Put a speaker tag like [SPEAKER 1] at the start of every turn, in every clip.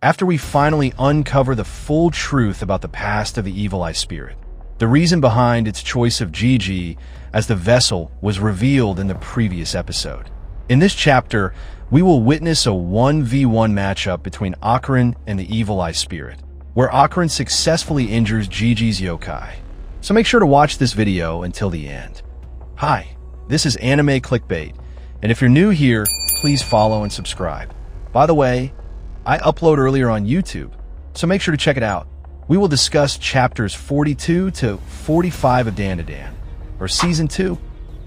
[SPEAKER 1] After we finally uncover the full truth about the past of the Evil Eye Spirit, the reason behind its choice of Gigi as the vessel was revealed in the previous episode. In this chapter, we will witness a 1v1 matchup between Okarun and the Evil Eye Spirit, where Okarun successfully injures Gigi's yokai. So make sure to watch this video until the end. Hi, this is Anime Clickbait, and if you're new here, please follow and subscribe. By the way, I upload earlier on YouTube, so make sure to check it out. We will discuss chapters 42 to 45 of Dandadan, or Season 2,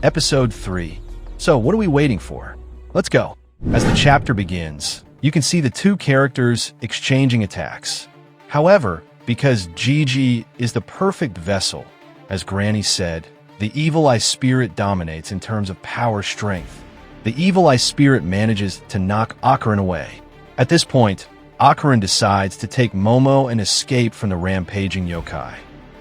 [SPEAKER 1] Episode 3. So what are we waiting for? Let's go. As the chapter begins, you can see the two characters exchanging attacks. However, because Gigi is the perfect vessel, as Granny said, the Evil Eye Spirit dominates in terms of power strength. The Evil Eye Spirit manages to knock Okarun away. At this point, Okarun decides to take Momo and escape from the rampaging yokai.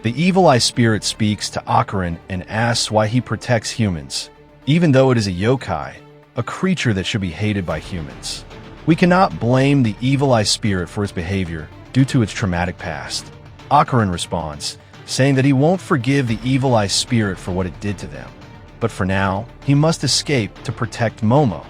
[SPEAKER 1] The Evil Eye Spirit speaks to Okarun and asks why he protects humans, even though it is a yokai, a creature that should be hated by humans. We cannot blame the Evil Eye Spirit for its behavior due to its traumatic past. Okarun responds, saying that he won't forgive the Evil Eye Spirit for what it did to them. But for now, he must escape to protect Momo.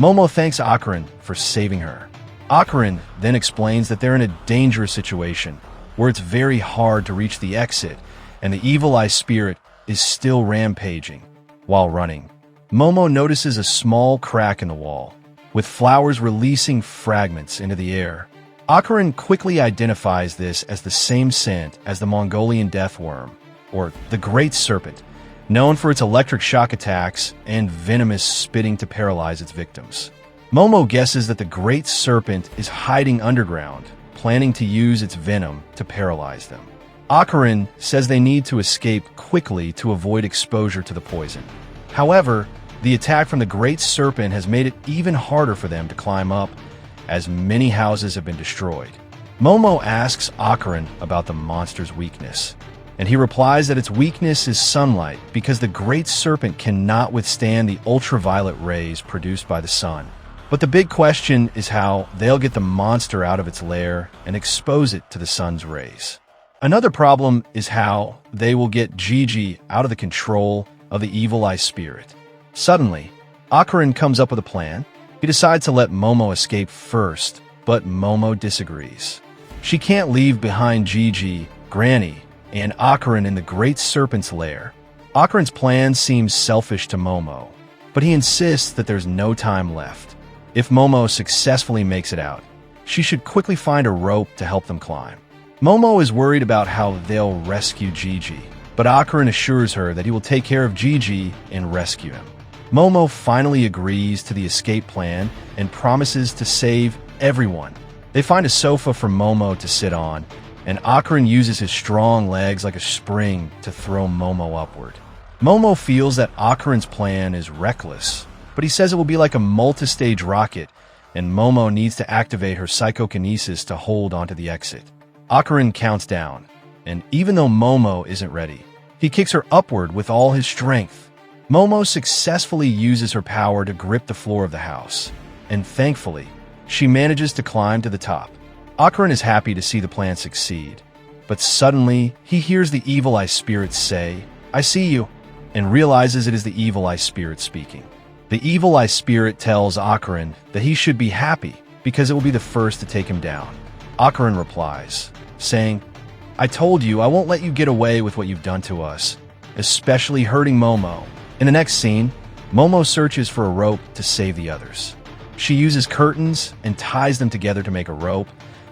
[SPEAKER 1] Momo thanks Okarun for saving her. Okarun then explains that they're in a dangerous situation, where it's very hard to reach the exit, and the Evil Eye Spirit is still rampaging. While running, Momo notices a small crack in the wall, with flowers releasing fragments into the air. Okarun quickly identifies this as the same scent as the Mongolian death worm, or the Great Serpent, known for its electric shock attacks and venomous spitting to paralyze its victims. Momo guesses that the Great Serpent is hiding underground, planning to use its venom to paralyze them. Okarun says they need to escape quickly to avoid exposure to the poison. However, the attack from the Great Serpent has made it even harder for them to climb up, as many houses have been destroyed. Momo asks Okarun about the monster's weakness, and he replies that its weakness is sunlight because the Great Serpent cannot withstand the ultraviolet rays produced by the sun. But the big question is how they'll get the monster out of its lair and expose it to the sun's rays. Another problem is how they will get Gigi out of the control of the Evil Eye Spirit. Suddenly, Okarun comes up with a plan. He decides to let Momo escape first, but Momo disagrees. She can't leave behind Gigi, Granny, and Okarun in the Great Serpent's lair. Okarun's plan seems selfish to Momo, but he insists that there's no time left. If Momo successfully makes it out, she should quickly find a rope to help them climb. Momo is worried about how they'll rescue Gigi, but Okarun assures her that he will take care of Gigi and rescue him. Momo finally agrees to the escape plan and promises to save everyone. They find a sofa for Momo to sit on, and Okarun uses his strong legs like a spring to throw Momo upward. Momo feels that Okarun's plan is reckless, but he says it will be like a multi-stage rocket, and Momo needs to activate her psychokinesis to hold onto the exit. Okarun counts down, and even though Momo isn't ready, he kicks her upward with all his strength. Momo successfully uses her power to grip the floor of the house, and thankfully, she manages to climb to the top. Okarun is happy to see the plan succeed, but suddenly he hears the Evil Eye Spirit say, "I see you," and realizes it is the Evil Eye Spirit speaking. The Evil Eye Spirit tells Okarun that he should be happy because it will be the first to take him down. Okarun replies, saying, "I told you I won't let you get away with what you've done to us, especially hurting Momo." In the next scene, Momo searches for a rope to save the others. She uses curtains and ties them together to make a rope,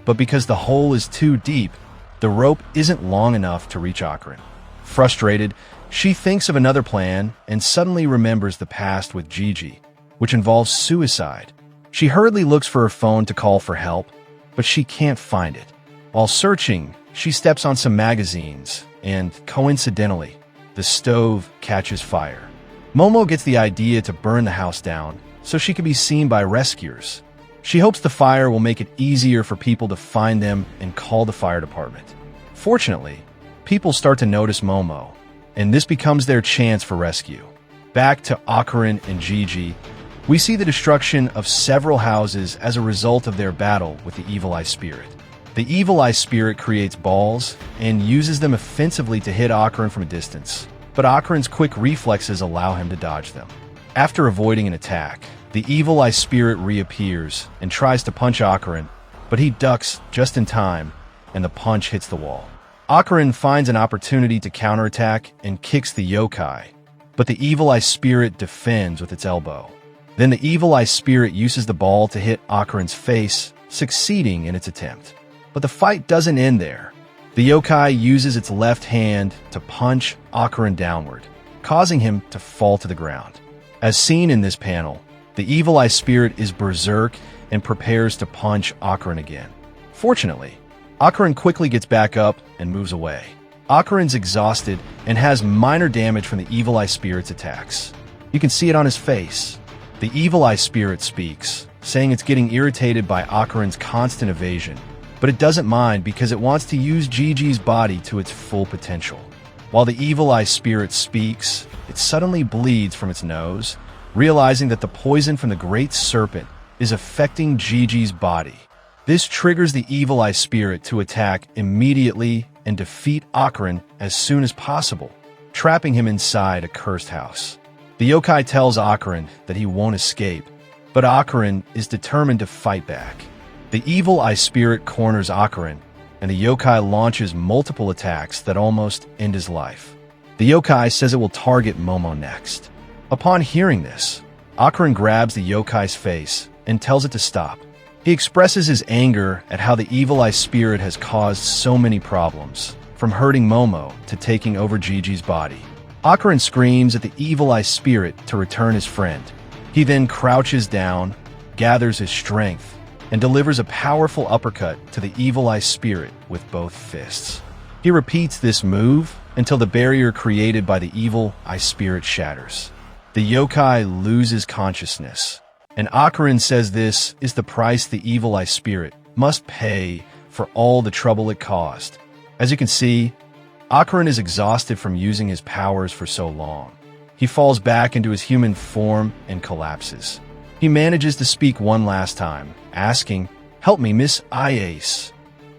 [SPEAKER 1] but because the hole is too deep, the rope isn't long enough to reach Okarun. Frustrated, she thinks of another plan and suddenly remembers the past with Gigi, which involves suicide. She hurriedly looks for her phone to call for help, but she can't find it. While searching, she steps on some magazines, and coincidentally, the stove catches fire. Momo gets the idea to burn the house down so she can be seen by rescuers. She hopes the fire will make it easier for people to find them and call the fire department. Fortunately, people start to notice Momo, and this becomes their chance for rescue. Back to Okarun and Gigi, We see the destruction of several houses as a result of their battle with the Evil Eye Spirit. The Evil Eye Spirit creates balls and uses them offensively to hit Okarun from a distance, but Okarun's quick reflexes allow him to dodge them. After avoiding an attack, the Evil Eye Spirit reappears and tries to punch Okarun, but he ducks just in time, and the punch hits the wall. Okarun finds an opportunity to counterattack and kicks the yokai, but the Evil Eye Spirit defends with its elbow. Then the Evil Eye Spirit uses the ball to hit Okarun's face, succeeding in its attempt. But the fight doesn't end there. The yokai uses its left hand to punch Okarun downward, causing him to fall to the ground. As seen in this panel, the Evil Eye Spirit is berserk and prepares to punch Okarun again. Fortunately, Okarun quickly gets back up and moves away. Okarun's exhausted and has minor damage from the Evil Eye Spirit's attacks. You can see it on his face. The Evil Eye Spirit speaks, saying it's getting irritated by Okarun's constant evasion, but it doesn't mind because it wants to use Gigi's body to its full potential. While the Evil Eye Spirit speaks, it suddenly bleeds from its nose, realizing that the poison from the Great Serpent is affecting Gigi's body. This triggers the Evil Eye Spirit to attack immediately and defeat Okarun as soon as possible, trapping him inside a cursed house. The yokai tells Okarun that he won't escape, but Okarun is determined to fight back. The Evil Eye Spirit corners Okarun, and the yokai launches multiple attacks that almost end his life. The yokai says it will target Momo next. Upon hearing this, Okarun grabs the yokai's face and tells it to stop. He expresses his anger at how the Evil Eye Spirit has caused so many problems, from hurting Momo to taking over Gigi's body. Okarun screams at the Evil Eye Spirit to return his friend. He then crouches down, gathers his strength, and delivers a powerful uppercut to the Evil Eye Spirit with both fists. He repeats this move until the barrier created by the Evil Eye Spirit shatters. The yokai loses consciousness, and Okarun says this is the price the Evil Eye Spirit must pay for all the trouble it caused. As you can see, Okarun is exhausted from using his powers for so long. He falls back into his human form and collapses. He manages to speak one last time, asking, "Help me, Miss Ice."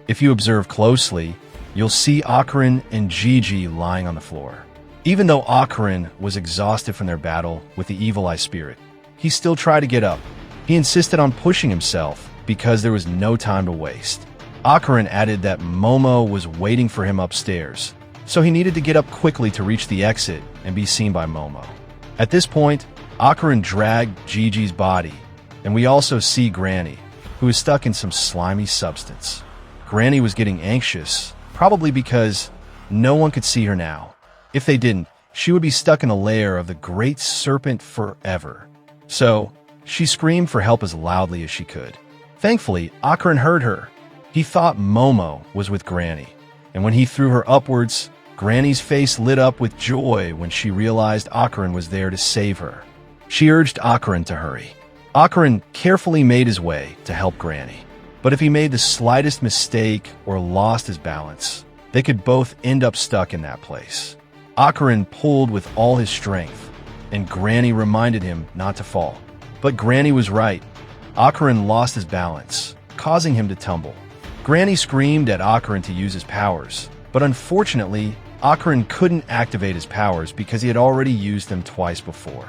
[SPEAKER 1] If you observe closely, you'll see Okarun and Gigi lying on the floor. Even though Okarun was exhausted from their battle with the Evil Eye Spirit, he still tried to get up. He insisted on pushing himself because there was no time to waste. Okarun added that Momo was waiting for him upstairs, so he needed to get up quickly to reach the exit and be seen by Momo. At this point, Okarun dragged Gigi's body, and we also see Granny, who is stuck in some slimy substance. Granny was getting anxious, probably because no one could see her now. If they didn't, she would be stuck in a lair of the Great Serpent forever. So, she screamed for help as loudly as she could. Thankfully, Okarun heard her. He thought Momo was with Granny, and when he threw her upwards, Granny's face lit up with joy when she realized Okarun was there to save her. She urged Okarun to hurry. Okarun carefully made his way to help Granny, but if he made the slightest mistake or lost his balance, they could both end up stuck in that place. Okarun pulled with all his strength, and Granny reminded him not to fall. But Granny was right. Okarun lost his balance, causing him to tumble. Granny screamed at Okarun to use his powers, but unfortunately, Okarun couldn't activate his powers because he had already used them twice before.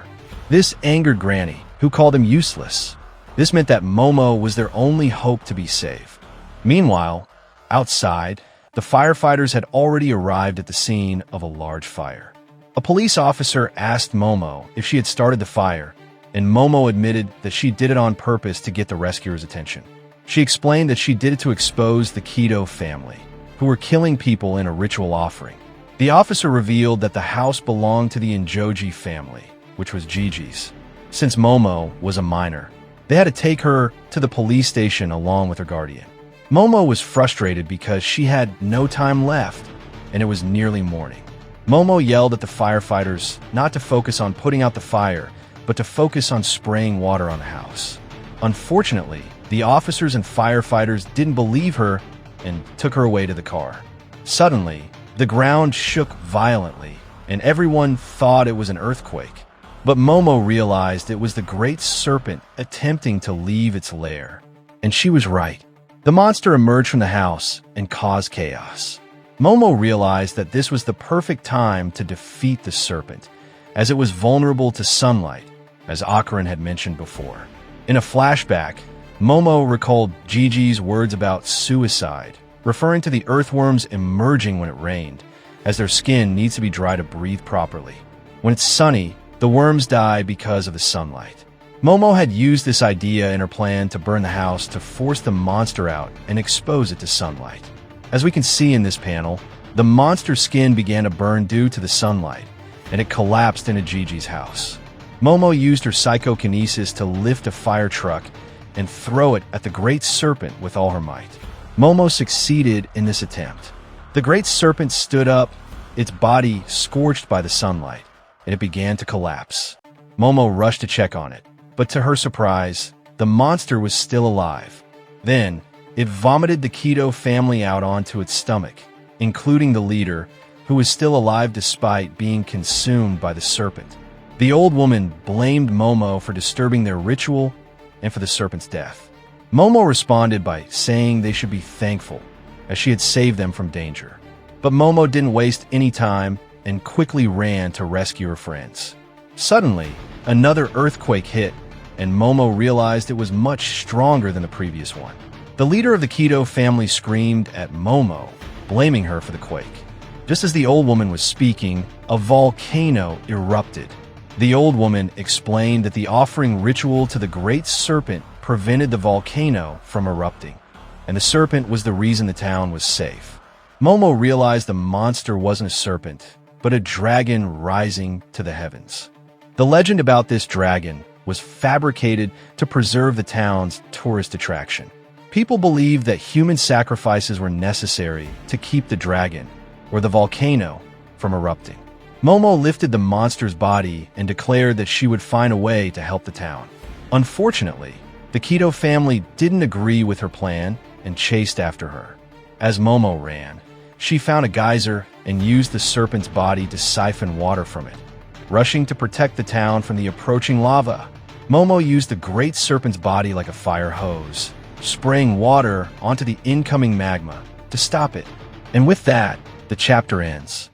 [SPEAKER 1] This angered Granny, who called him useless. This meant that Momo was their only hope to be saved. Meanwhile, outside, the firefighters had already arrived at the scene of a large fire. A police officer asked Momo if she had started the fire, and Momo admitted that she did it on purpose to get the rescuers' attention. She explained that she did it to expose the Kido family, who were killing people in a ritual offering. The officer revealed that the house belonged to the Injoji family, which was Gigi's. Since Momo was a minor, they had to take her to the police station along with her guardian. Momo was frustrated because she had no time left, and it was nearly morning. Momo yelled at the firefighters not to focus on putting out the fire, but to focus on spraying water on the house. Unfortunately, the officers and firefighters didn't believe her and took her away to the car. Suddenly, the ground shook violently, and everyone thought it was an earthquake. But Momo realized it was the great serpent attempting to leave its lair. And she was right. The monster emerged from the house and caused chaos. Momo realized that this was the perfect time to defeat the serpent, as it was vulnerable to sunlight, as Okarun had mentioned before. In a flashback, Momo recalled Gigi's words about suicide, referring to the earthworms emerging when it rained, as their skin needs to be dry to breathe properly. When it's sunny, the worms die because of the sunlight. Momo had used this idea in her plan to burn the house to force the monster out and expose it to sunlight. As we can see in this panel, the monster's skin began to burn due to the sunlight, and it collapsed into Gigi's house. Momo used her psychokinesis to lift a fire truck and throw it at the great serpent with all her might. Momo succeeded in this attempt. The great serpent stood up, its body scorched by the sunlight, and it began to collapse. Momo rushed to check on it, but to her surprise, the monster was still alive. Then, it vomited the Keto family out onto its stomach, including the leader, who was still alive despite being consumed by the serpent. The old woman blamed Momo for disturbing their ritual and for the serpent's death. Momo responded by saying they should be thankful, as she had saved them from danger. But Momo didn't waste any time and quickly ran to rescue her friends. Suddenly, another earthquake hit, and Momo realized it was much stronger than the previous one. The leader of the Keto family screamed at Momo, blaming her for the quake. Just as the old woman was speaking, a volcano erupted. The old woman explained that the offering ritual to the great serpent prevented the volcano from erupting, and the serpent was the reason the town was safe. Momo realized the monster wasn't a serpent, but a dragon rising to the heavens. The legend about this dragon was fabricated to preserve the town's tourist attraction. People believed that human sacrifices were necessary to keep the dragon, or the volcano, from erupting. Momo lifted the monster's body and declared that she would find a way to help the town. Unfortunately, the Keto family didn't agree with her plan and chased after her. As Momo ran, she found a geyser and used the serpent's body to siphon water from it. Rushing to protect the town from the approaching lava, Momo used the great serpent's body like a fire hose, spraying water onto the incoming magma to stop it. And with that, the chapter ends.